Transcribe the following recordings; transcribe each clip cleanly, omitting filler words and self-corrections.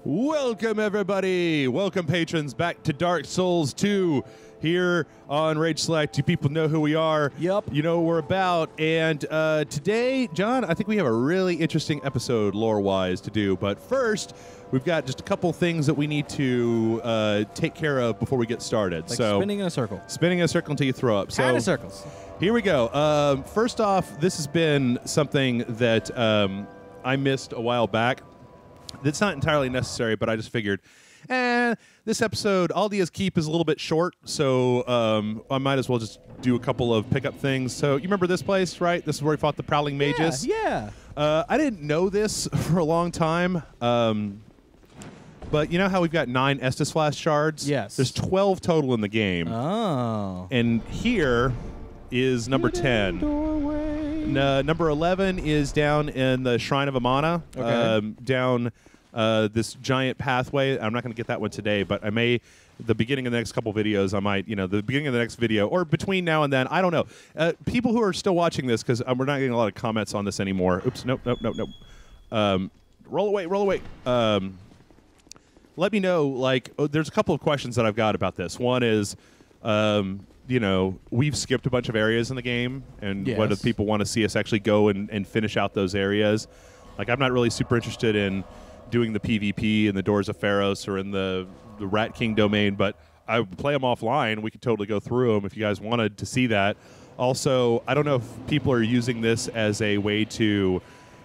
Welcome, everybody. Welcome, patrons, back to Dark Souls 2 here on Rage Select. You people know who we are. Yep. You know what we're about. And today, John, I think we have a really interesting episode lore-wise to do. But first, we've got just a couple things that we need to take care of before we get started. Like so spinning in a circle. Spinning in a circle until you throw up. Kind of circles. Here we go. First off, this has been something that I missed a while back. It's not entirely necessary, but I just figured, this episode, Aldia's Keep, is a little bit short, so I might as well just do a couple of pickup things. So you remember this place, right? This is where we fought the Prowling Mages? Yeah. I didn't know this for a long time, but you know how we've got 9 Estus Flask shards? Yes. There's 12 total in the game. Oh. And here is number 10. Number 11 is down in the Shrine of Amana, down this giant pathway. I'm not going to get that one today, but I may, the beginning of the next couple videos, I might, the beginning of the next video, or between now and then, I don't know. People who are still watching this, because we're not getting a lot of comments on this anymore. Oops, nope. Roll away. Let me know, there's a couple of questions that I've got about this. One is, we've skipped a bunch of areas in the game, and Yes. whether people want to see us actually go and finish out those areas. Like, I'm not really super interested in doing the PvP in the Doors of Pharos or in the Rat King domain, but I would play them offline. We could totally go through them if you guys wanted to see that. Also, I don't know if people are using this as a way to,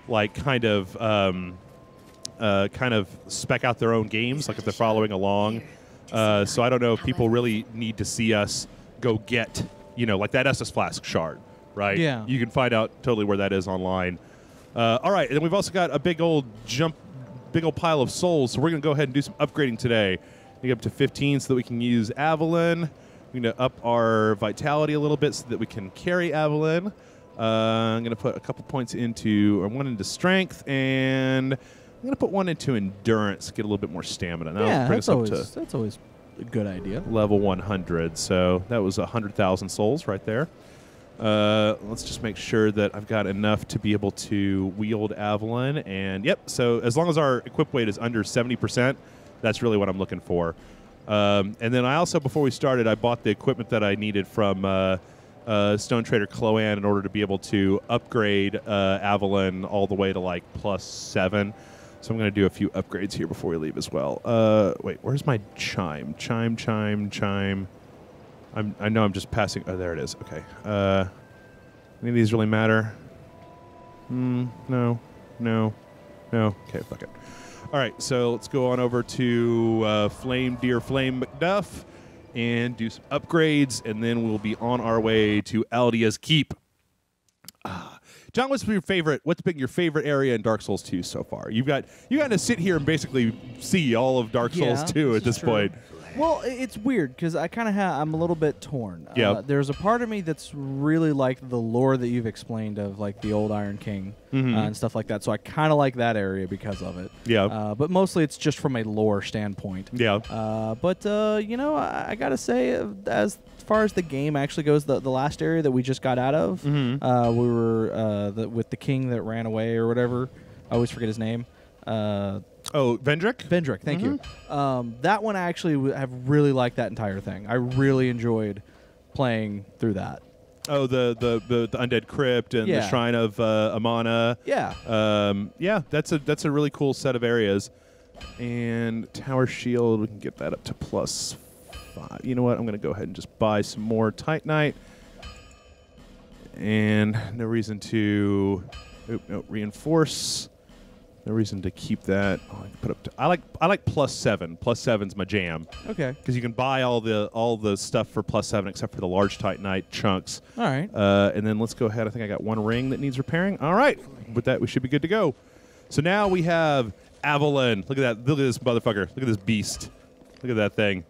kind of spec out their own games, like if they're following along. So I don't know if people really need to see us go get, like that Estus Flask shard, right? Yeah. You can find out totally where that is online. All right, and then we've also got a big old pile of souls, so we're going to go ahead and do some upgrading today. Get up to 15 so that we can use Avalon. We're going to up our vitality a little bit so that we can carry Avalon. I'm going to put a couple points into, or one into strength, and I'm going to put one into endurance, get a little bit more stamina. Now That's always a good idea. Level 100, so that was 100,000 souls right there. Let's just make sure that I've got enough to be able to wield Avalon, and yep, so as long as our equip weight is under 70%, that's really what I'm looking for. And then I also, before we started, I bought the equipment that I needed from Stone Trader Cloan in order to be able to upgrade Avalon all the way to +7. So I'm going to do a few upgrades here before we leave as well. Wait, where's my chime? Chime. I know I'm just passing. Oh, there it is. Okay. Any of these really matter? No. Okay, fuck it. All right, so let's go on over to Flame McDuff and do some upgrades, and then we'll be on our way to Aldia's Keep. John, what's been your favorite area in Dark Souls 2 so far? You got to sit here and basically see all of Dark Souls 2 at this point. Well, it's weird because I'm a little bit torn. Yeah. There's a part of me that's really like the lore that you've explained of the old Iron King and stuff like that. So I kind of like that area because of it. Yeah. But mostly it's just from a lore standpoint. Yeah. But I gotta say, as far as the game actually goes, the last area that we just got out of, we were with the king that ran away or whatever. I always forget his name. Vendrick? Vendrick, thank you. That one I actually have really liked that entire thing. I really enjoyed playing through that. Oh, the Undead Crypt and the Shrine of Amana. Yeah. That's a really cool set of areas. And Tower Shield, we can get that up to +5. You know what? I'm going to go ahead and just buy some more Titanite. And no reason to reinforce. No reason to keep that. Oh, I can put up to, I like +7. +7's my jam. Okay. Because you can buy all the stuff for +7 except for the large Titanite chunks. All right. And then let's go ahead. I think I got one ring that needs repairing. All right. With that, we should be good to go. So now we have Avalon. Look at that. Look at this motherfucker. Look at this beast. Look at that thing.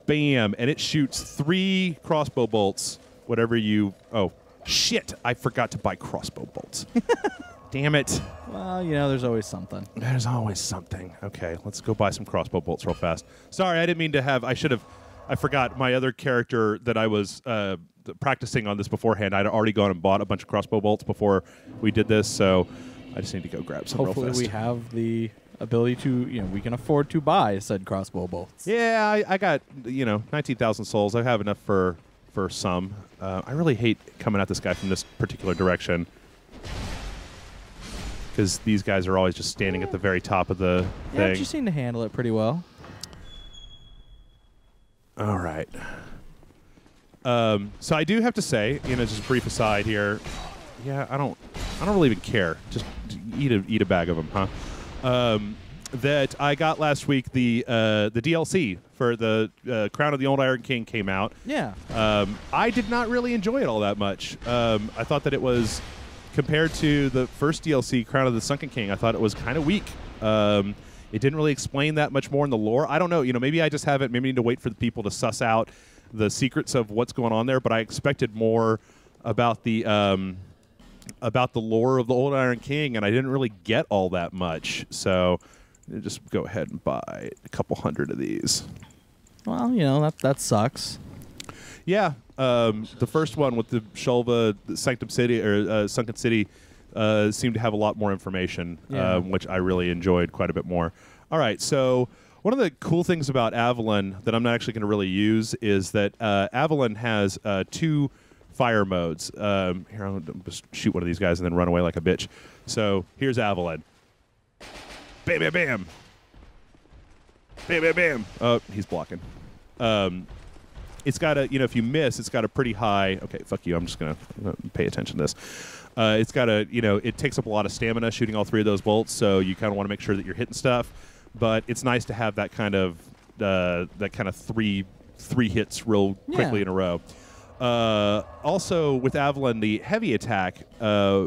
Bam. And it shoots 3 crossbow bolts. Whatever you... Oh, shit. I forgot to buy crossbow bolts. Damn it. Well, there's always something. There's always something. Okay, let's go buy some crossbow bolts real fast. Sorry, I didn't mean to have... I forgot my other character that I was practicing on this beforehand. I'd already gone and bought a bunch of crossbow bolts before we did this, so I just need to go grab some real fast. Hopefully we have the ability to, we can afford to buy said crossbow bolts. Yeah, I got 19,000 souls. I have enough for some. I really hate coming at this guy from this particular direction because these guys are always just standing at the very top of the Yeah, thing. but you seem to handle it pretty well. All right. So I do have to say, just a brief aside here. Yeah, I don't really even care. Just eat a bag of them, huh? That I got last week. The DLC for the Crown of the Old Iron King came out. Yeah. I did not really enjoy it all that much. I thought that it was, compared to the first DLC, Crown of the Sunken King, I thought it was kind of weak. It didn't really explain that much more in the lore. I don't know. Maybe I just haven't. Maybe I need to wait for the people to suss out the secrets of what's going on there. But I expected more about the lore of the Old Iron King, and I didn't really get all that much. So just go ahead and buy a couple hundred of these. Well, that sucks. Yeah, the first one with the Shulva Sanctum City or Sunken City seemed to have a lot more information, which I really enjoyed quite a bit more. All right, so one of the cool things about Avalon that I'm not actually going to really use is that Avalon has 2 fire modes. Here, I'll just shoot one of these guys and then run away like a bitch. So here's Avalon. Bam, bam, bam. Bam, bam, bam. Oh, he's blocking. It's got a, if you miss, it's got a pretty high. Okay, fuck you. I'm just gonna pay attention to this. It's got a, it takes up a lot of stamina shooting all 3 of those bolts, so you kind of want to make sure that you're hitting stuff. But it's nice to have that kind of three hits real quickly in a row. Also, with Avalon, the heavy attack,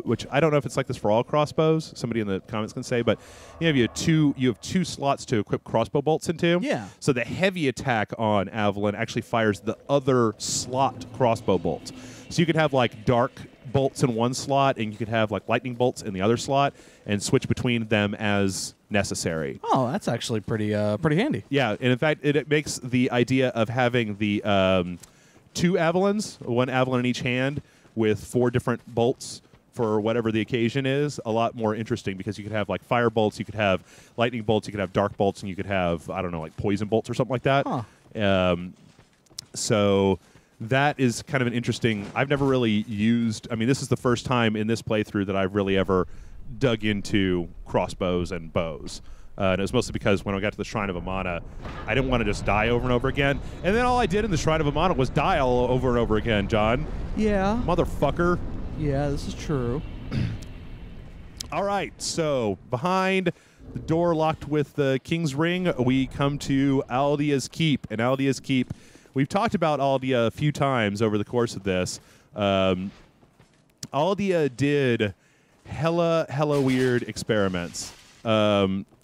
which I don't know if it's like this for all crossbows. Somebody in the comments can say, but you have 2 slots to equip crossbow bolts into. Yeah. So the heavy attack on Avalon actually fires the other slot crossbow bolts. So you could have like dark bolts in one slot, and you could have like lightning bolts in the other slot, and switch between them as necessary. Oh, that's actually pretty handy. Yeah, and in fact, it makes the idea of having the 2 Avalons, 1 Avalon in each hand, with 4 different bolts for whatever the occasion is, a lot more interesting, because you could have like fire bolts, you could have lightning bolts, you could have dark bolts, and you could have, I don't know, like poison bolts or something like that. Huh. So that is kind of an interesting. I've never really used. I mean, this is the first time in this playthrough that I've really ever dug into crossbows and bows. And it was mostly because when I got to the Shrine of Amana, I didn't want to just die over and over again. And then all I did in the Shrine of Amana was die all over and over again, John. Yeah. Motherfucker. Yeah, this is true. All right, so behind the door locked with the King's Ring, we come to Aldea's Keep. And Aldea's Keep, we've talked about Aldea a few times over the course of this. Aldea did hella weird experiments.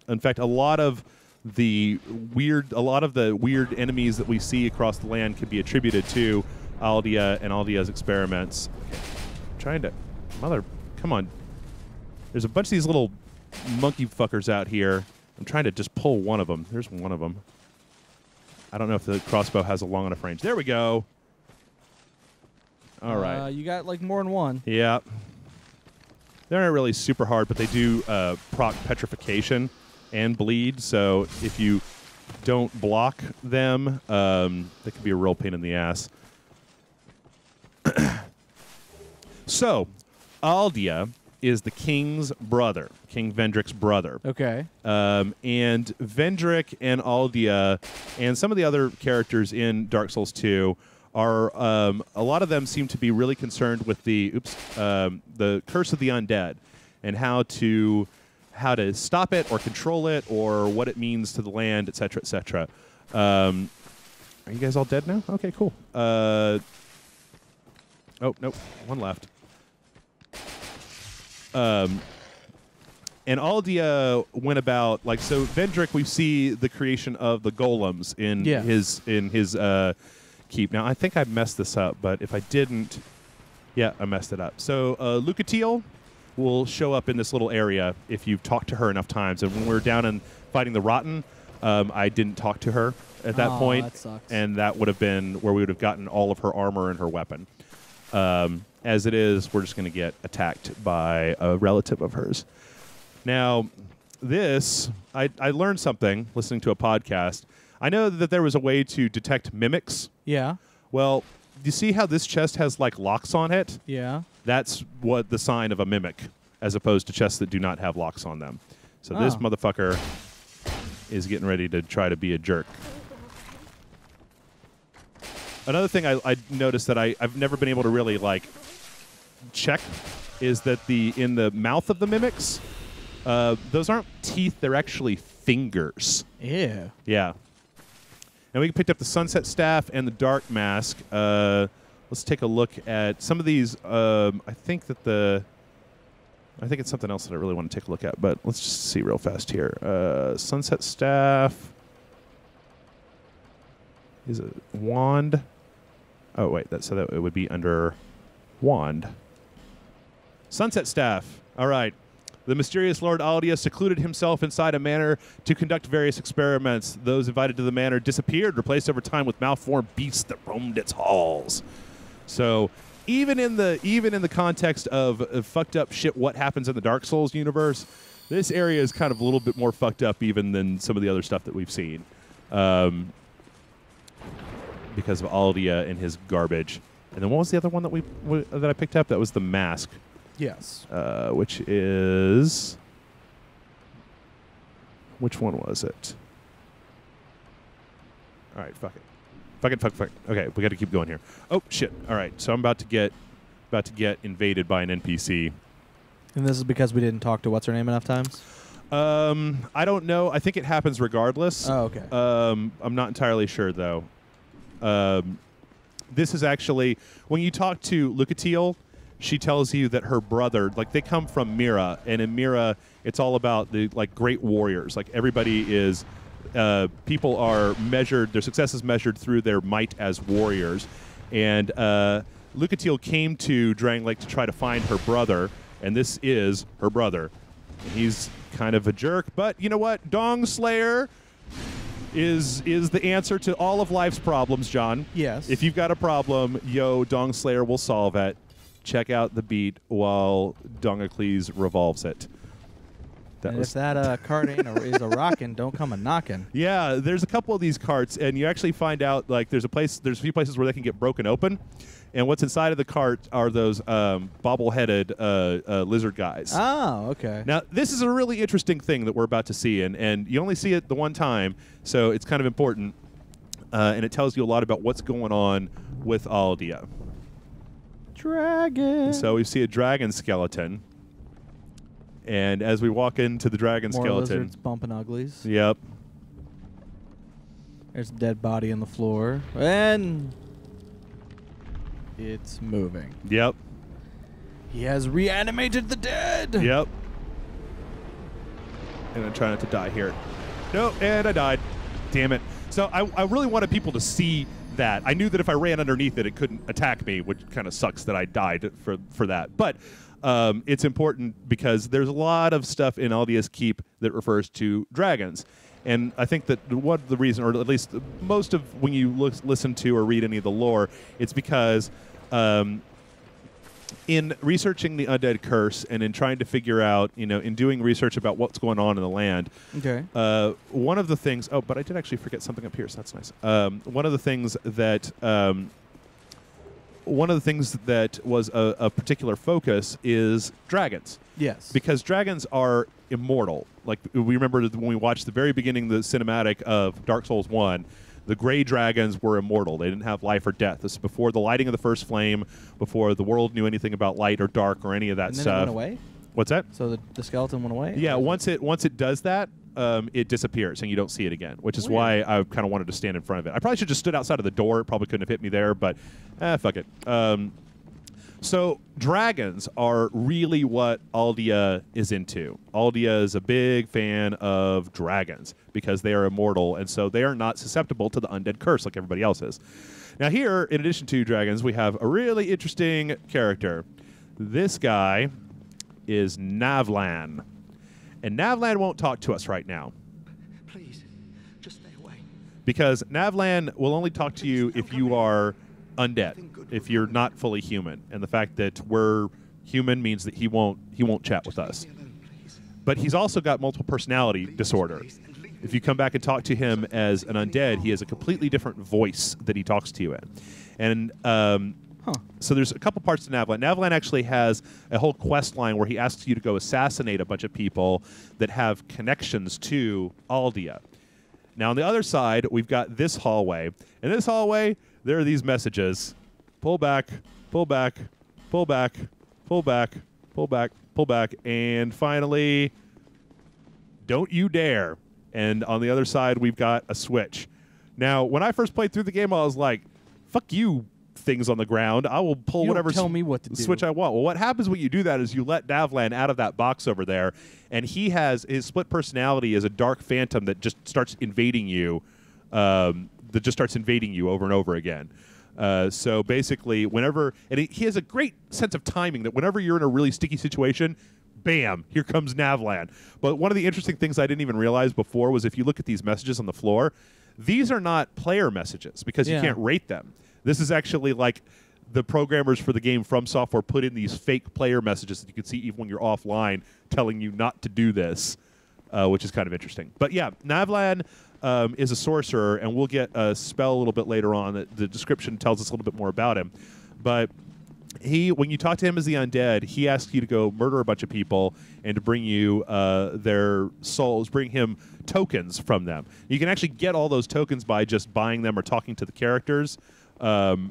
In fact, a lot of the weird enemies that we see across the land can be attributed to Aldea and Aldea's experiments. Okay. I'm trying to, come on. There's a bunch of these little monkey fuckers out here. I'm trying to just pull one of them. There's one of them. I don't know if the crossbow has a long enough range. There we go. All right. You got like more than one. Yeah. They're not really super hard, but they do proc petrification and bleed. So if you don't block them, they can be a real pain in the ass. So, Aldea is the king's brother, King Vendrick's brother. Okay. And Vendrick and Aldea and some of the other characters in Dark Souls 2 are a lot of them seem to be really concerned with the curse of the undead and how to stop it or control it or what it means to the land, etc., etc. Are you guys all dead now? Okay, cool. Oh nope, one left. And Aldea went about so. Vendrick, we see the creation of the golems in his keep. Now I think I messed this up, but if I didn't, yeah, I messed it up. So Lucatiel will show up in this little area if you've talked to her enough times. And when we're down and fighting the Rotten, I didn't talk to her at that point, that sucks. And that would have been where we would have gotten all of her armor and her weapon. As it is, we're just going to get attacked by a relative of hers. Now, this, I learned something listening to a podcast. I know that there was a way to detect mimics. Yeah. Well, you see how this chest has like locks on it? Yeah. That's what the sign of a mimic, as opposed to chests that do not have locks on them. So this motherfucker is getting ready to try to be a jerk. Another thing I noticed that I've never been able to really like check is that in the mouth of the mimics, those aren't teeth; they're actually fingers. Yeah. Yeah. And we picked up the sunset staff and the dark mask. Let's take a look at some of these. I think it's something else that I really want to take a look at, but let's just see real fast here. Sunset staff is a wand. Oh wait, so that it would be under wand. Sunset staff. All right. The mysterious Lord Aldia secluded himself inside a manor to conduct various experiments. Those invited to the manor disappeared, replaced over time with malformed beasts that roamed its halls. So even in the context of fucked up shit, what happens in the Dark Souls universe, this area is kind of a little bit more fucked up even than some of the other stuff that we've seen, because of Aldia and his garbage. And then what was the other one that I picked up? That was the mask. Yes. Which is... Which one was it? All right, fuck it. Fuck. Okay, we got to keep going here. Oh, shit. All right, so I'm about to get invaded by an NPC. And this is because we didn't talk to what's-her-name enough times? I don't know. I think it happens regardless. Oh, okay. I'm not entirely sure, though. This is actually... When you talk to Lucatiel, she tells you that her brother, like, they come from Mira, and in Mira, it's all about the like great warriors. Like, everybody is, people are measured, their success is measured through their might as warriors. And Lucatiel came to Drang Lake to try to find her brother, and this is her brother. And he's kind of a jerk, but you know what? Dong Slayer is the answer to all of life's problems, John. Yes. If you've got a problem, Dong Slayer will solve it. Check out the beat while Dongacles revolves it. If that cart is a rockin', don't come a knockin'. Yeah, there's a couple of these carts, and you actually find out like there's a few places where they can get broken open, and what's inside of the cart are those bobble-headed lizard guys. Oh, okay. Now, this is a really interesting thing that we're about to see, and you only see it the one time, so it's kind of important, and it tells you a lot about what's going on with Aldia. Dragon. So we see a dragon skeleton, and as we walk into the dragon skeleton, lizards bumping uglies. Yep. There's a dead body on the floor, and it's moving. Yep. He has reanimated the dead. Yep. And I'm trying not to die here. No, and I died. Damn it. So I really wanted people to see that. I knew that if I ran underneath it, it couldn't attack me, which kind of sucks that I died for that. But it's important because there's a lot of stuff in Aldia's Keep that refers to dragons. And I think that one of the reason, or at least most of when you listen to or read any of the lore, it's because in researching the undead curse and in trying to figure out, in doing research about what's going on in the land, okay. One of the things, but I did actually forget something up here, so that's nice. One of the things that was a particular focus is dragons. Yes. Because dragons are immortal. Like, we remember when we watched the very beginning, the cinematic of Dark Souls 1, the gray dragons were immortal. They didn't have life or death. This is before the lighting of the first flame, before the world knew anything about light or dark or any of that and then stuff. It went away? What's that? So the skeleton went away? Yeah, once it does that, it disappears and you don't see it again, which is why I kind of wanted to stand in front of it. I probably should have just stood outside of the door. It probably couldn't have hit me there, but fuck it. So dragons are really what Aldia is into. Aldia is a big fan of dragons because they are immortal, and so they are not susceptible to the undead curse like everybody else is. Now here, in addition to dragons, we have a really interesting character. This guy is Navlan. And Navlan won't talk to us right now. Please, just stay away. Because Navlan will only talk to you if you are undead, if you're not fully human. And the fact that we're human means that he won't chat with us. but he's also got multiple personality disorder. If you come back and talk to him as an undead, he has a completely different voice that he talks to you in. And so there's a couple parts to Navlan. Navlan actually has a whole quest line where he asks you to go assassinate a bunch of people that have connections to Aldia. Now, on the other side, we've got this hallway. In this hallway, there are these messages. Pull back, pull back, pull back, pull back, pull back, pull back, and finally, don't you dare. And on the other side, we've got a switch. Now, when I first played through the game, I was like, fuck you, things on the ground. I will pull whatever tell me what to do. Switch I want. Well, what happens when you do that is you let Navlan out of that box over there, and he has his split personality as a dark phantom that just starts invading you, over and over again. So basically, he has a great sense of timing that whenever you're in a really sticky situation, bam, here comes Navlan. But one of the interesting things I didn't even realize before was if you look at these messages on the floor, these are not player messages because you can't rate them. This is actually like the programmers for the game From Software put in these fake player messages that you can see even when you're offline telling you not to do this, which is kind of interesting. But yeah, Navlan is a sorcerer, and we'll get a spell a little bit later on. The description tells us a little bit more about him. But when you talk to him as the undead, he asks you to go murder a bunch of people and to bring you their souls, bring him tokens from them. You can actually get all those tokens by just buying them or talking to the characters. But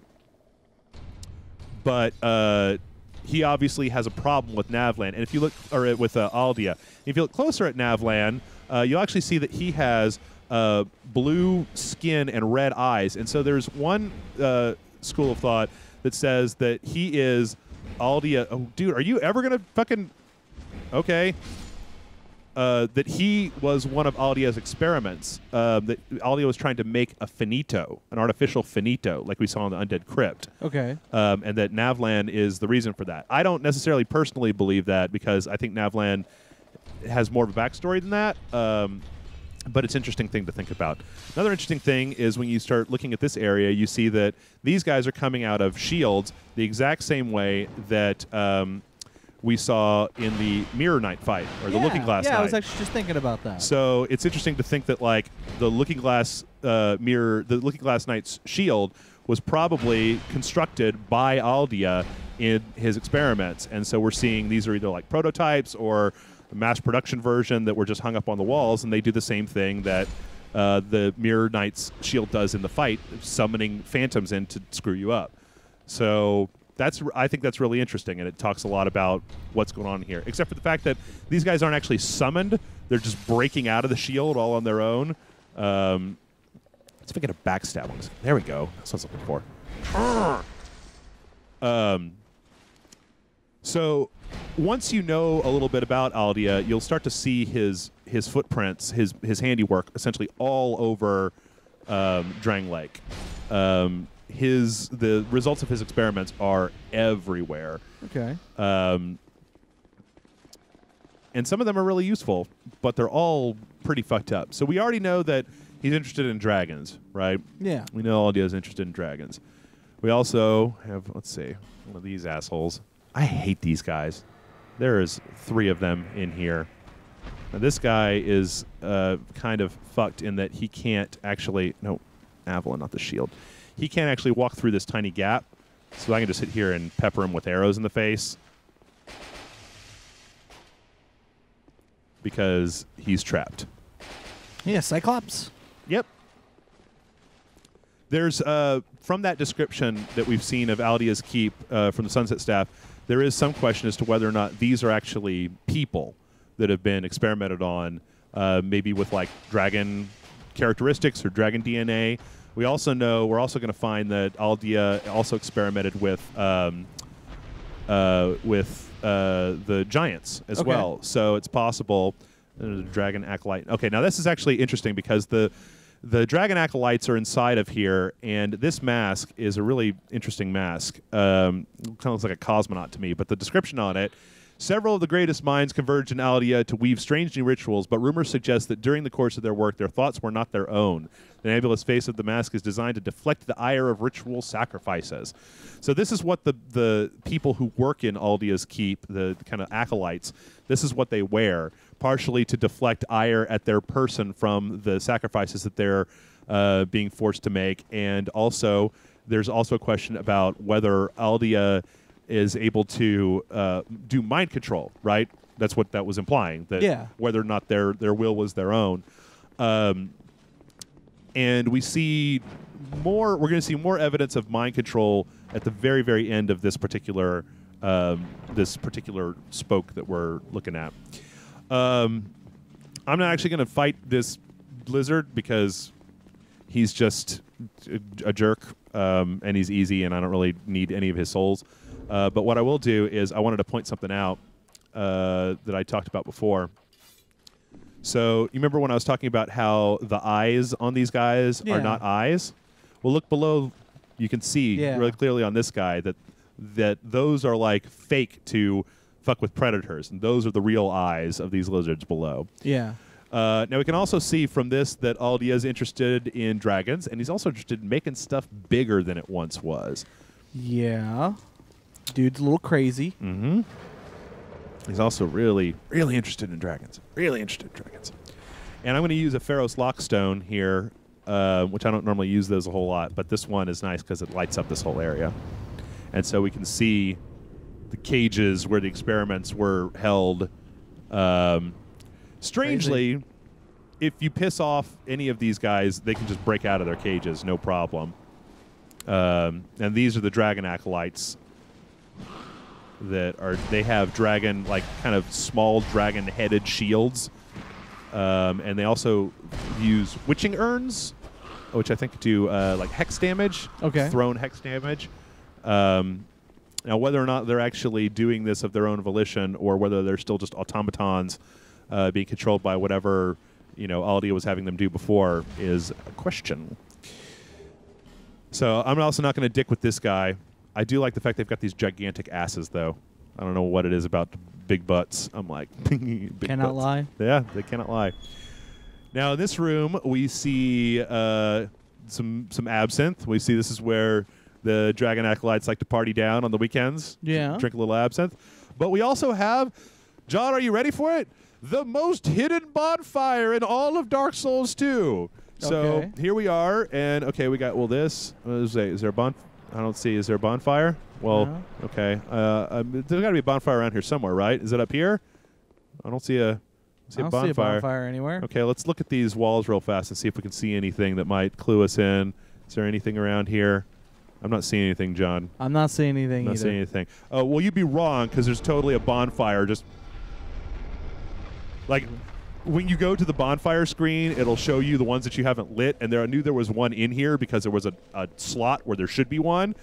he obviously has a problem with Navlan. And if you look, or with Aldia, if you look closer at Navlan, you'll actually see that he has blue skin and red eyes. And so there's one school of thought that says that he is Aldia. Oh, dude, are you ever going to fucking... Okay. That he was one of Aldia's experiments. That Aldia was trying to make a finito, an artificial finito, like we saw in the Undead Crypt. Okay. And that Navlan is the reason for that. I don't necessarily personally believe that because I think Navlan has more of a backstory than that. But it's an interesting thing to think about. Another interesting thing is when you start looking at this area, you see that these guys are coming out of shields the exact same way that we saw in the Mirror Knight fight, or the Looking Glass Knight. Yeah, I was actually just thinking about that. So it's interesting to think that like the Looking Glass Knight's shield was probably constructed by Aldia in his experiments. And so we're seeing these are either like prototypes or a mass production version that were just hung up on the walls, and they do the same thing that the Mirror Knight's shield does in the fight, summoning phantoms in to screw you up. So I think that's really interesting, and it talks a lot about what's going on here, except for the fact that these guys aren't actually summoned. They're just breaking out of the shield all on their own. Let's see if I get a backstab on this. There we go. That's what I was looking for. So once you know a little bit about Aldia, you'll start to see his footprints, his handiwork, essentially all over Drang Lake. The results of his experiments are everywhere. Okay. And some of them are really useful, but they're all pretty fucked up. So we already know that he's interested in dragons, right? Yeah. We know Aldia is interested in dragons. We also have, let's see, one of these assholes. I hate these guys. There is 3 of them in here. Now this guy is kind of fucked in that he can't actually... No, Avalon, not the shield. He can't actually walk through this tiny gap, so I can just sit here and pepper him with arrows in the face. Because he's trapped. Yeah, Cyclops. Yep. There's, from that description that we've seen of Aldia's Keep from the Sunset Staff, there is some question as to whether or not these are actually people that have been experimented on, maybe with like dragon characteristics or dragon DNA. We also know we're also going to find that Aldia also experimented with the giants as well. So it's possible. The dragon acolyte. Okay, now this is actually interesting because the dragon acolytes are inside of here, and this mask is a really interesting mask. Kind of looks like a cosmonaut to me, but the description on it Several of the greatest minds converged in Aldea to weave strange new rituals, but rumors suggest that during the course of their work, their thoughts were not their own. The nebulous face of the mask is designed to deflect the ire of ritual sacrifices. So this is what the people who work in Aldea's Keep, the kind of acolytes, this is what they wear, partially to deflect ire at their person from the sacrifices that they're being forced to make. And also, there's also a question about whether Aldea is able to do mind control, right? That's what that was implying, that whether or not their will was their own. And we see more. We're going to see more evidence of mind control at the very, very end of this particular spoke that we're looking at. I'm not actually going to fight this lizard because he's just a jerk, and he's easy, and I don't really need any of his souls. But what I will do is I wanted to point something out that I talked about before. So you remember when I was talking about how the eyes on these guys are not eyes? Well, look below. You can see really clearly on this guy that those are like fake to fuck with predators, and those are the real eyes of these lizards below. Yeah. Now we can also see from this that Aldea is interested in dragons, and he's also interested in making stuff bigger than it once was. Yeah. Dude's a little crazy. Mm-hmm. He's also really, really interested in dragons. Really interested in dragons. And I'm going to use a Pharaoh's Lockstone here, which I don't normally use those a whole lot, but this one is nice because it lights up this whole area. And so we can see the cages where the experiments were held. Strangely, crazy. If you piss off any of these guys, they can just break out of their cages, no problem. And these are the dragon acolytes. They have dragon, like kind of small dragon-headed shields, and they also use witching urns, which I think do like hex damage, thrown hex damage. Now, whether or not they're actually doing this of their own volition, or whether they're still just automatons being controlled by whatever Aldea was having them do before, is a question. So I'm also not going to dick with this guy. I do like the fact they've got these gigantic asses, though. I don't know what it is about big butts. I'm like, big cannot butts. lie. Yeah, they cannot lie. Now, in this room, we see some absinthe. We see this is where the dragon acolytes like to party down on the weekends. Yeah. Drink a little absinthe. But we also have, John, are you ready for it? The most hidden bonfire in all of Dark Souls 2. So here we are, and we got this. Is there a bonfire? I don't see. Is there a bonfire? Well, no. Okay. There's got to be a bonfire around here somewhere, right? Is it up here? I don't see a bonfire. I don't see a bonfire anywhere. Okay, let's look at these walls real fast and see if we can see anything that might clue us in. Is there anything around here? I'm not seeing anything, John. I'm not seeing anything I'm not seeing anything. Oh, well, you'd be wrong because there's totally a bonfire. Just like when you go to the bonfire screen, it'll show you the ones that you haven't lit, and I knew there was one in here because there was a slot where there should be one,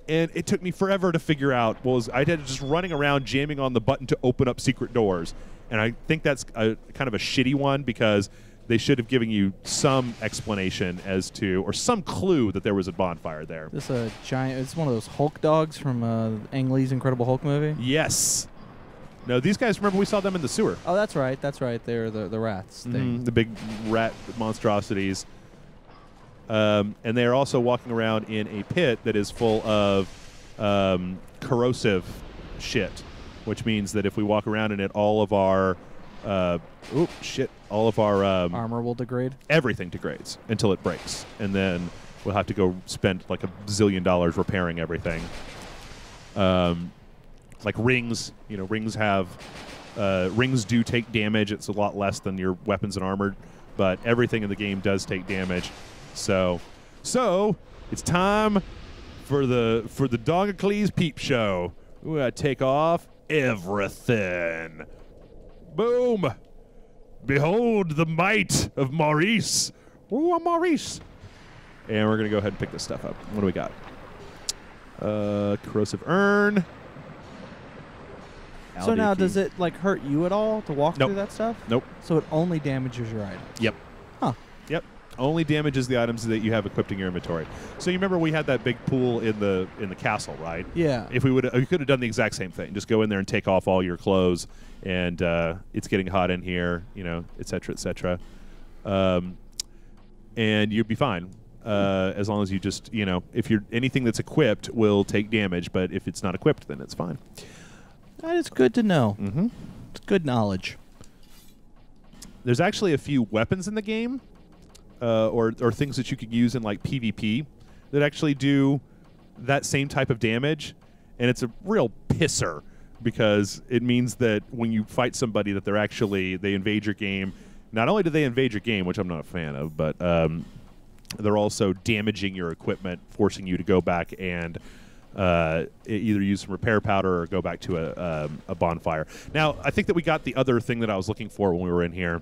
and it took me forever to figure out. I had just running around jamming on the button to open up secret doors, and I think that's kind of a shitty one because they should have given you some explanation as to, or some clue that there was a bonfire there. This a giant. It's one of those Hulk dogs from Ang Lee's Incredible Hulk movie. Yes. No, these guys, remember we saw them in the sewer. Oh, that's right. That's right. They're the rats thing. The big rat monstrosities. And they are also walking around in a pit that is full of corrosive shit, which means that if we walk around in it, all of our armor will degrade. Everything degrades until it breaks, and then we'll have to go spend like $1 zillion repairing everything. Like rings, rings do take damage. It's a lot less than your weapons and armor, but everything in the game does take damage. So it's time for the Dongacles Peep Show. We're gonna take off everything. Boom! Behold the might of Maurice. Ooh, I'm Maurice. And we're gonna go ahead and pick this stuff up. What do we got? Corrosive urn. So now, does it hurt you at all to walk Nope. through that stuff? Nope. So it only damages your item. Yep. Huh. Yep. Only damages the items that you have equipped in your inventory. So you remember we had that big pool in the castle, right? Yeah. If we could have done the exact same thing. Just go in there and take off all your clothes, and it's getting hot in here, et cetera, et cetera. And you'd be fine. As long as you just, if you're anything that's equipped will take damage, but if it's not equipped, then it's fine. That is good to know. Mm-hmm. It's good knowledge. There's actually a few weapons in the game, or things that you can use in like PvP that actually do that same type of damage, and it's a real pisser because it means that when you fight somebody that they invade your game. Not only do they invade your game, which I'm not a fan of, but they're also damaging your equipment, forcing you to go back and either use some repair powder or go back to a bonfire. Now, I think that we got the other thing that I was looking for when we were in here,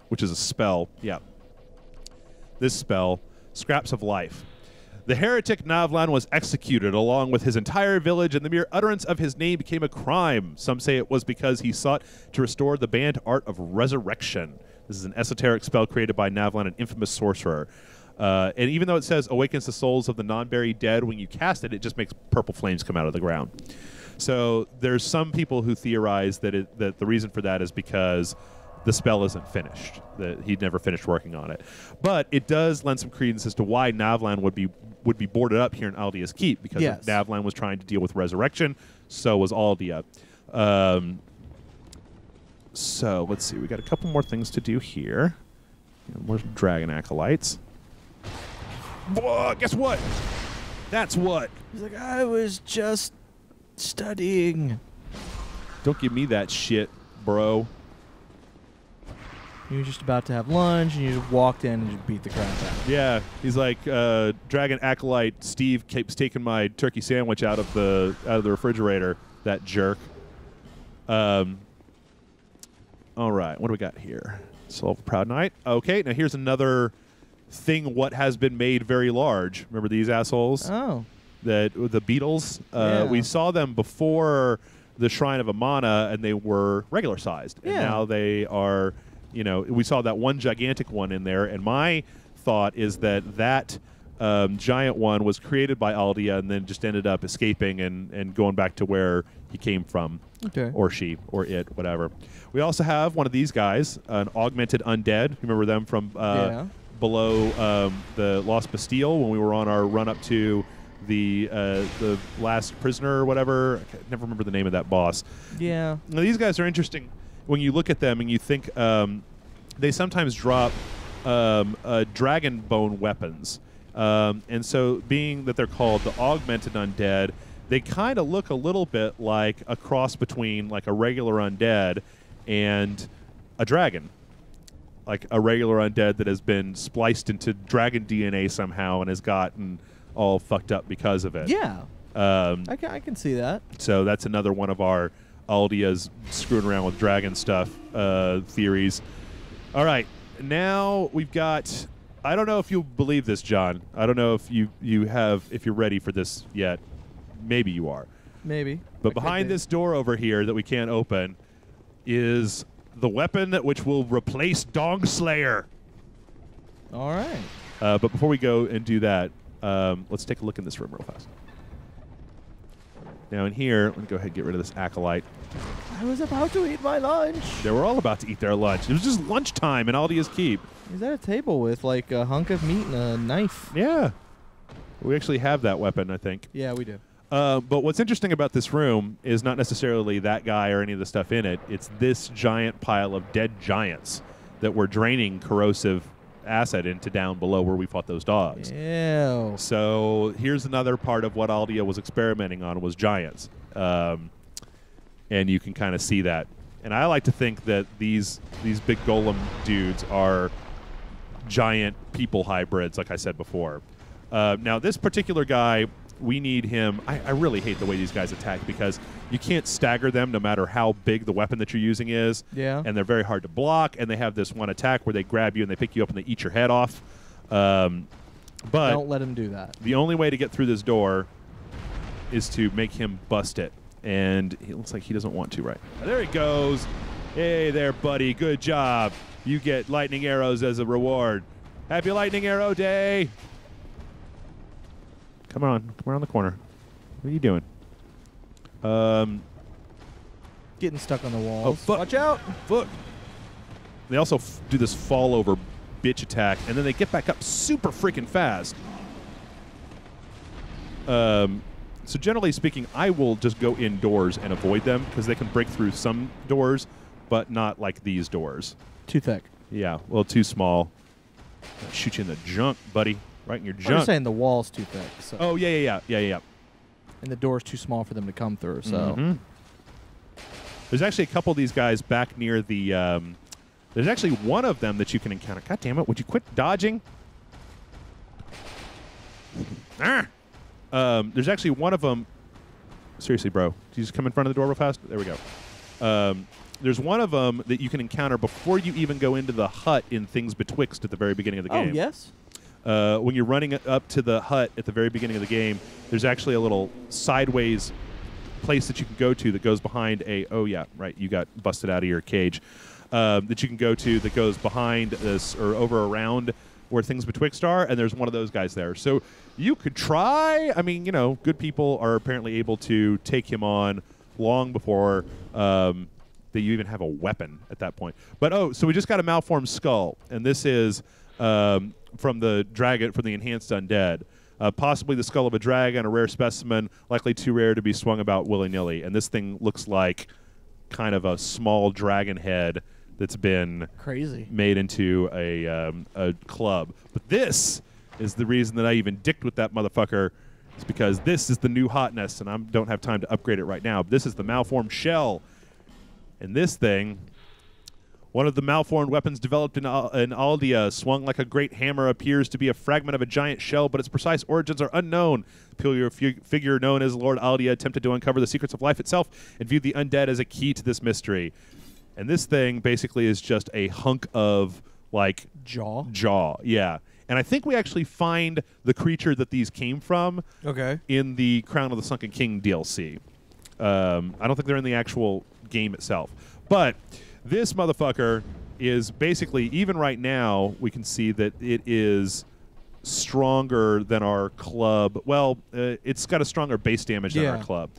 which is a spell. Yeah. This spell, Scraps of Life. The heretic Navlan was executed along with his entire village, and the mere utterance of his name became a crime. Some say it was because he sought to restore the banned art of resurrection. This is an esoteric spell created by Navlan, an infamous sorcerer. And even though it says awakens the souls of the non-buried dead, when you cast it, it just makes purple flames come out of the ground. So there's some people who theorize that the reason for that is because the spell isn't finished, that he'd never finished working on it. But it does lend some credence as to why Navlan would be boarded up here in Aldia's Keep, because yes. Navlan was trying to deal with resurrection, so was Aldia. So let's see, we got a couple more things to do here. More dragon acolytes. Whoa, guess what? That's what. He's like, I was just studying. Don't give me that shit, bro. You were just about to have lunch, and you just walked in and just beat the crap out. Yeah, he's like, Dragon Acolyte Steve keeps taking my turkey sandwich out of the refrigerator. That jerk. All right, what do we got here? Solve a Proud Knight. Okay, now here's another thing. What has been made very large? Remember these assholes? Oh, The beetles. Yeah. We saw them before the Shrine of Amana, and they were regular sized, and Yeah. now they are. We saw that one gigantic one in there, and my thought is that giant one was created by Aldia and then just ended up escaping and going back to where he came from. okay. Or she, or it, whatever. We also have one of these guys, an augmented undead. Remember them from below the Lost Bastille when we were on our run up to the last prisoner or whatever. I can never remember the name of that boss. Yeah. Now, these guys are interesting when you look at them and you think they sometimes drop dragon bone weapons. And so being that they're called the augmented undead, they kind of look a little bit like a cross between like a regular undead and a dragon. Like a regular undead that has been spliced into dragon DNA somehow and has gotten all fucked up because of it. Yeah. I can see that. So that's another one of our Aldia's screwing around with dragon stuff theories. All right, now we've got. I don't know if you'll believe this, John. I don't know if if you're ready for this yet. Maybe you are. Maybe. But behind this door over here that we can't open is the weapon which will replace Dong Slayer. All right. But before we go and do that, let's take a look in this room real fast. Now in here, let me go ahead and get rid of this acolyte. I was about to eat my lunch. They were all about to eat their lunch. It was just lunchtime in Aldia's Keep. Is that a table with like a hunk of meat and a knife? Yeah. We actually have that weapon, I think. Yeah, we do. But what's interesting about this room is not necessarily that guy or any of the stuff in it. It's this giant pile of dead giants that we're draining corrosive acid into down below where we fought those dogs. Ew. So here's another part of what Aldia was experimenting on was giants. And you can kind of see that. And I like to think that these big golem dudes are giant people hybrids, like I said before. Now, this particular guy, we need him. I really hate the way these guys attack because you can't stagger them no matter how big the weapon that you're using is. Yeah. And they're very hard to block, and they have this one attack where they grab you and they pick you up and they eat your head off. But don't let him do that. The only way to get through this door is to make him bust it. And it looks like he doesn't want to, right? There he goes. Hey there, buddy. Good job. You get lightning arrows as a reward. Happy Lightning Arrow Day. Come on. Come around the corner. What are you doing? Getting stuck on the walls. Oh, fuck. Watch out. Fuck. They also do this fall over bitch attack, and then they get back up super freaking fast. So generally speaking, I will just go indoors and avoid them because they can break through some doors, but not like these doors. Too thick. Yeah, a little too small. I'll shoot you in the junk, buddy. Right in your I'm junk. just saying the wall's too thick. So. Oh, yeah. And the door's too small for them to come through. So. Mhm. There's actually a couple of these guys back near the... there's actually one of them that you can encounter. God damn it, would you quit dodging? There's actually one of them... Seriously, bro. Did you just come in front of the door real fast? There we go. There's one of them that you can encounter before you even go into the hut in Things Betwixt at the very beginning of the game. Oh, yes? When you're running up to the hut at the very beginning of the game, there's actually a little sideways place that you can go to that goes behind a... Oh, yeah, right. You got busted out of your cage. That you can go to that goes behind this or over around where Things Betwixt are, and there's one of those guys there. So you could try. I mean, you know, good people are apparently able to take him on long before that you even have a weapon at that point. But, oh, so we just got a malformed skull, and this is from the dragon, from the Enhanced Undead. Possibly the skull of a dragon, a rare specimen, likely too rare to be swung about willy-nilly. And this thing looks like kind of a small dragon head that's been crazy made into a club. But this is the reason that I even dicked with that motherfucker. It's because this is the new hotness, and I don't have time to upgrade it right now. But this is the malformed shell. And this thing... One of the malformed weapons developed in Aldia, swung like a great hammer, appears to be a fragment of a giant shell, but its precise origins are unknown. Peculiar figure known as Lord Aldia attempted to uncover the secrets of life itself and viewed the undead as a key to this mystery. And this thing basically is just a hunk of, like... Jaw, yeah. And I think we actually find the creature that these came from in the Crown of the Sunken King DLC. I don't think they're in the actual game itself. But... This motherfucker is basically, even right now, we can see that it is stronger than our club. Well, it's got a stronger base damage than our club.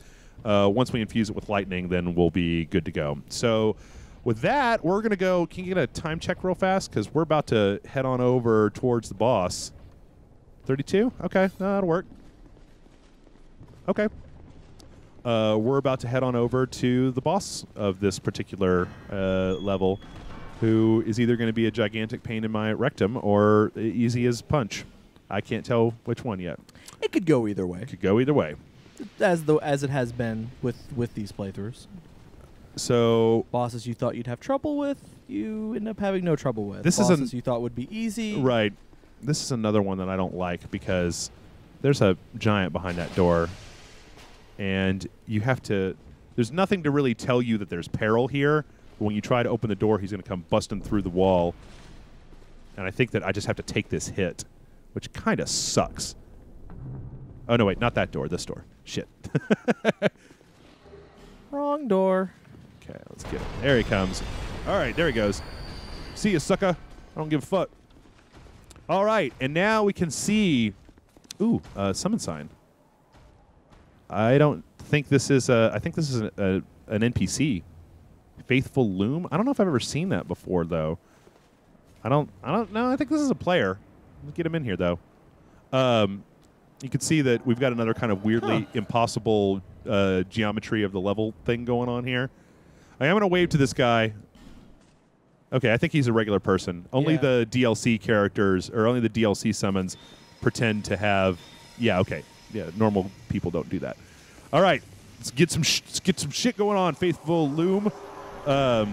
Once we infuse it with lightning, then we'll be good to go. So with that, we're going to go... Can you get a time check real fast? Because we're about to head on over towards the boss. 32? Okay, that'll work. Okay. We're about to head on over to the boss of this particular level, who is either going to be a gigantic pain in my rectum or easy as punch. I can't tell which one yet. It could go either way. It could go either way. As it has been with these playthroughs. So bosses you thought you'd have trouble with, you end up having no trouble with. This bosses is you thought would be easy. Right. This is another one that I don't like because there's a giant behind that door. And you have to... There's nothing to really tell you that there's peril here. But when you try to open the door, he's going to come busting through the wall. And I think that I just have to take this hit, which kind of sucks. Oh, no, wait, not that door. This door. Shit. Wrong door. Okay, let's get him. There he comes. All right, there he goes. See you, sucker. I don't give a fuck. All right, and now we can see... Ooh, summon sign. I don't think this is I think this is an NPC. Faithful Loom? I don't know if I've ever seen that before, though. I don't know. I think this is a player. Let's get him in here, though. You can see that we've got another kind of weirdly impossible geometry of the level thing going on here. I am going to wave to this guy. Okay, I think he's a regular person. Only the DLC characters, or only the DLC summons, pretend to have... Yeah, okay. Yeah, normal people don't do that. All right, let's get some shit going on. Faithful Loom, the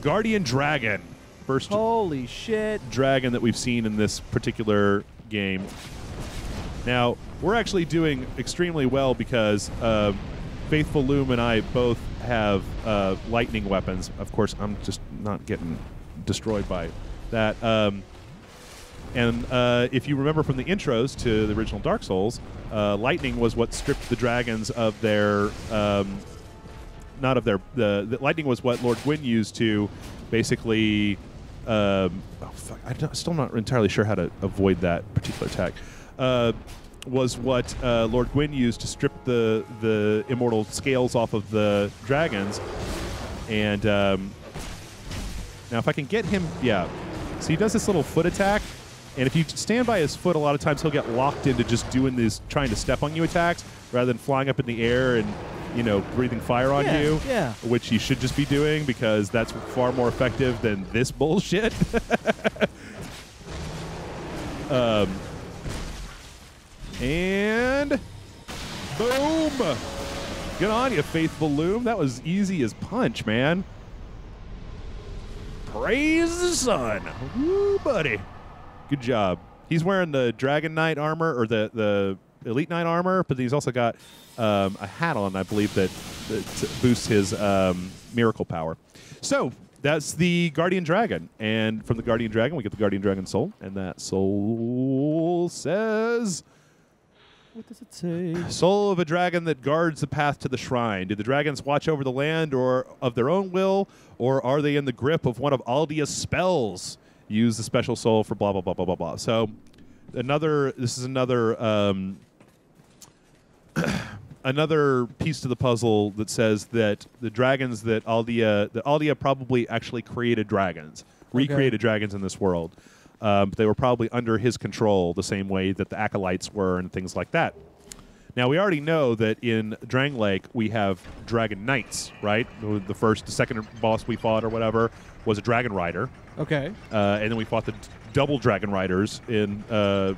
Guardian Dragon, first holy shit dragon that we've seen in this particular game. Now we're actually doing extremely well because Faithful Loom and I both have lightning weapons. Of course, I'm just not getting destroyed by that. And if you remember from the intros to the original Dark Souls, lightning was what stripped the dragons of their... not of their... The lightning was what Lord Gwyn used to basically oh fuck, still not entirely sure how to avoid that particular attack. Was what Lord Gwyn used to strip the immortal scales off of the dragons. And now if I can get him, yeah. So he does this little foot attack, and if you stand by his foot, a lot of times he'll get locked into just doing these trying to step on you attacks rather than flying up in the air and, you know, breathing fire on you, which he should just be doing because that's far more effective than this bullshit. And boom! Get on, you faithful loom. That was easy as punch, man. Praise the sun. Woo, buddy. Good job. He's wearing the Dragon Knight armor, or the Elite Knight armor, but he's also got a hat on, I believe, that boosts his miracle power. So that's the Guardian Dragon. And from the Guardian Dragon, we get the Guardian Dragon Soul. And that soul says... What does it say? Soul of a dragon that guards the path to the shrine. Do the dragons watch over the land or of their own will, or are they in the grip of one of Aldia's spells? Use the special soul for blah, blah, blah, blah, blah, blah. So this is another another piece to the puzzle that says that the dragons that Aldia probably actually created dragons, recreated dragons in this world. They were probably under his control the same way that the acolytes were and things like that. Now, we already know that in Drang Lake, we have dragon knights, right? The second boss we fought or whatever was a dragon rider. Okay. And then we fought the double dragon riders in the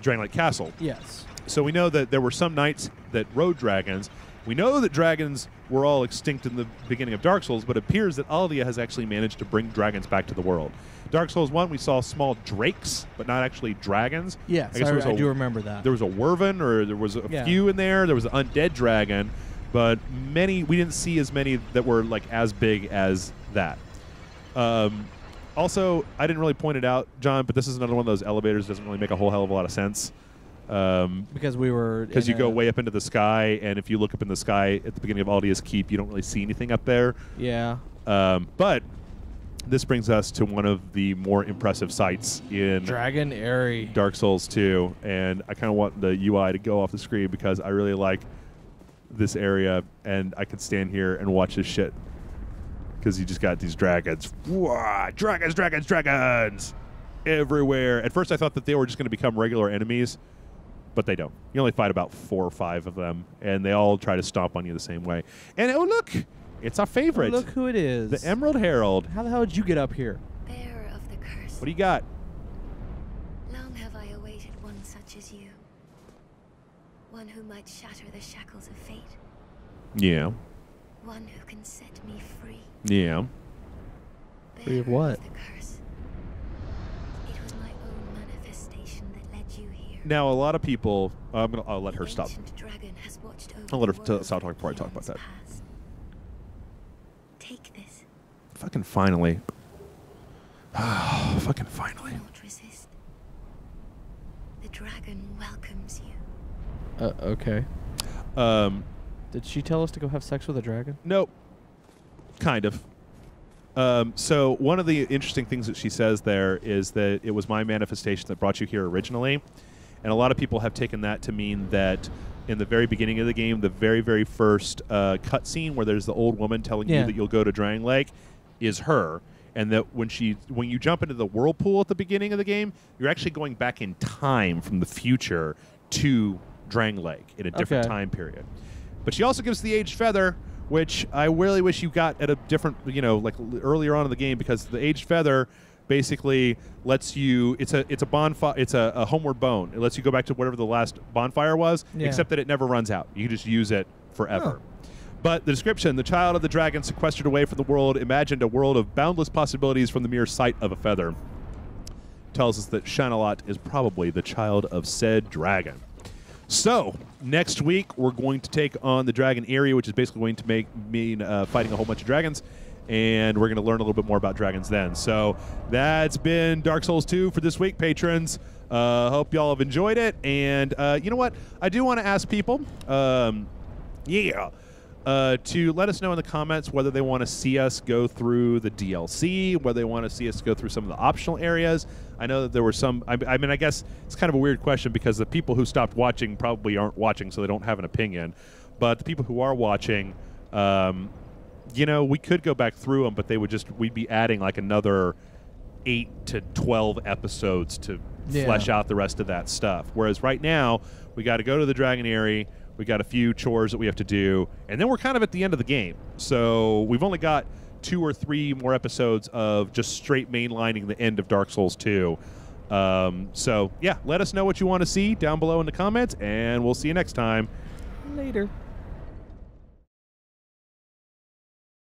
Drang Lake Castle. Yes. So we know that there were some knights that rode dragons. We know that dragons were all extinct in the beginning of Dark Souls, but it appears that Aldia has actually managed to bring dragons back to the world. Dark Souls 1, we saw small drakes, but not actually dragons. Yes, I do remember that. There was a Werven, or there was a few in there. There was an undead dragon, but we didn't see as many that were like as big as that. Also, I didn't really point it out, John, but this is another one of those elevators that doesn't really make a whole hell of a lot of sense. Because you go way up into the sky, and if you look up in the sky at the beginning of Aldia's Keep, you don't really see anything up there. Yeah. But this brings us to one of the more impressive sights in Dragon Airy Dark Souls 2, and I kind of want the UI to go off the screen because I really like this area, and I could stand here and watch this shit because you just got these dragons. Whoa, dragons, dragons, dragons everywhere. At first, I thought that they were just going to become regular enemies, but they don't. You only fight about 4 or 5 of them, and they all try to stomp on you the same way. And oh, look! It's our favorite. Oh, look who it is. The Emerald Herald. How the hell did you get up here? Bearer of the curse. What do you got? Long have I awaited one such as you. One who might shatter the shackles of fate. Yeah. One who can set me free. Yeah. Free of what? Bearer of the curse. It was my own manifestation that led you here. Now, a lot of people... I'll let her stop. Ancient dragon has watched over I'll let her the world stop talking before I talk about that. past. Take this. Fucking finally. Fucking finally. Do not resist. The dragon welcomes you. Okay. Did she tell us to go have sex with a dragon? Nope. Kind of. So one of the interesting things that she says there is that it was my manifestation that brought you here originally. And a lot of people have taken that to mean that in the very beginning of the game, the very, very first cutscene where there's the old woman telling you that you'll go to Drang Lake is her. And that when you jump into the whirlpool at the beginning of the game, you're actually going back in time from the future to Drang Lake in a different time period. But she also gives the Aged Feather, which I really wish you got at a different, like earlier on in the game, because the Aged Feather basically lets you, it's a bonfire, it's a homeward bone. It lets you go back to whatever the last bonfire was, except that it never runs out. You can just use it forever. But the description, the child of the dragon sequestered away from the world, imagined a world of boundless possibilities from the mere sight of a feather, tells us that Shanalot is probably the child of said dragon. So, next week, we're going to take on the Dragon area, which is basically going to mean fighting a whole bunch of dragons, and we're going to learn a little bit more about dragons then. So, that's been Dark Souls 2 for this week, patrons. Hope y'all have enjoyed it, and you know what? I do want to ask people, to let us know in the comments whether they want to see us go through the DLC, whether they want to see us go through some of the optional areas. I know that there were some. I mean, I guess it's kind of a weird question because the people who stopped watching probably aren't watching, so they don't have an opinion. But the people who are watching, you know, we could go back through them, but we'd be adding like another 8 to 12 episodes to flesh out the rest of that stuff. Whereas right now, we got to go to the Dragon Eyrie. We got a few chores that we have to do, and then we're kind of at the end of the game. So we've only got 2 or 3 more episodes of just straight mainlining the end of Dark Souls 2. So, yeah, let us know what you want to see down below in the comments, and we'll see you next time. Later.